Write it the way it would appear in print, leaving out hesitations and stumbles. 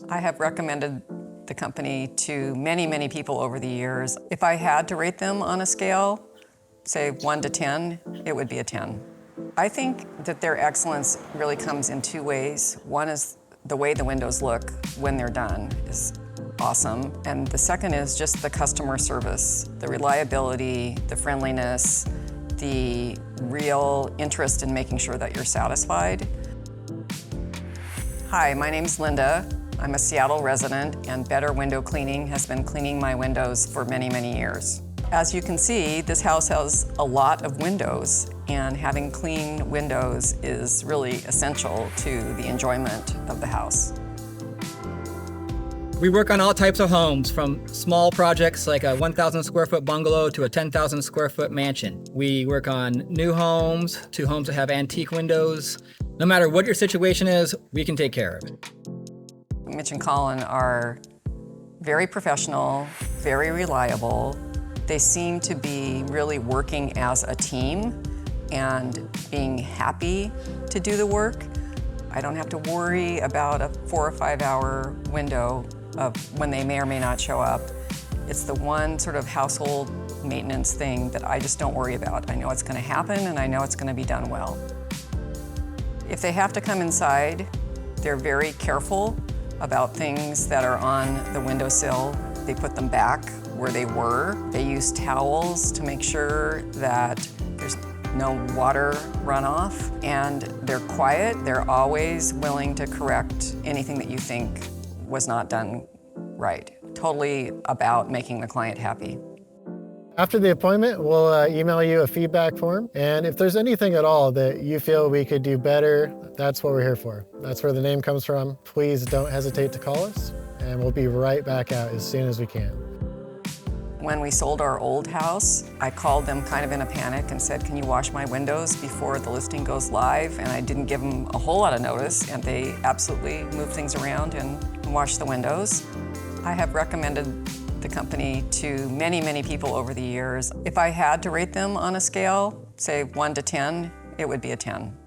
I have recommended the company to many, many people over the years. If I had to rate them on a scale, say 1 to 10, it would be a 10. I think that their excellence really comes in two ways. One is the way the windows look when they're done is awesome. And the second is just the customer service, the reliability, the friendliness, the real interest in making sure that you're satisfied. Hi, my name's Linda. I'm a Seattle resident, and Better Window Cleaning has been cleaning my windows for many, many years. As you can see, this house has a lot of windows, and having clean windows is really essential to the enjoyment of the house. We work on all types of homes, from small projects like a 1,000 square foot bungalow to a 10,000 square foot mansion. We work on new homes to homes that have antique windows. No matter what your situation is, we can take care of it. Mitch and Colin are very professional, very reliable. They seem to be really working as a team and being happy to do the work. I don't have to worry about a 4 or 5 hour window of when they may or may not show up. It's the one sort of household maintenance thing that I just don't worry about. I know it's gonna happen and I know it's gonna be done well. If they have to come inside, they're very careful about things that are on the windowsill. They put them back where they were. They use towels to make sure that there's no water runoff, and they're quiet. They're always willing to correct anything that you think was not done right. Totally about making the client happy. After the appointment, we'll email you a feedback form, and if there's anything at all that you feel we could do better, that's what we're here for. That's where the name comes from. Please don't hesitate to call us, and we'll be right back out as soon as we can. When we sold our old house, I called them kind of in a panic and said, can you wash my windows before the listing goes live? And I didn't give them a whole lot of notice, and they absolutely moved things around and washed the windows. I have recommended the company to many, many people over the years. If I had to rate them on a scale, say 1 to 10, it would be a 10.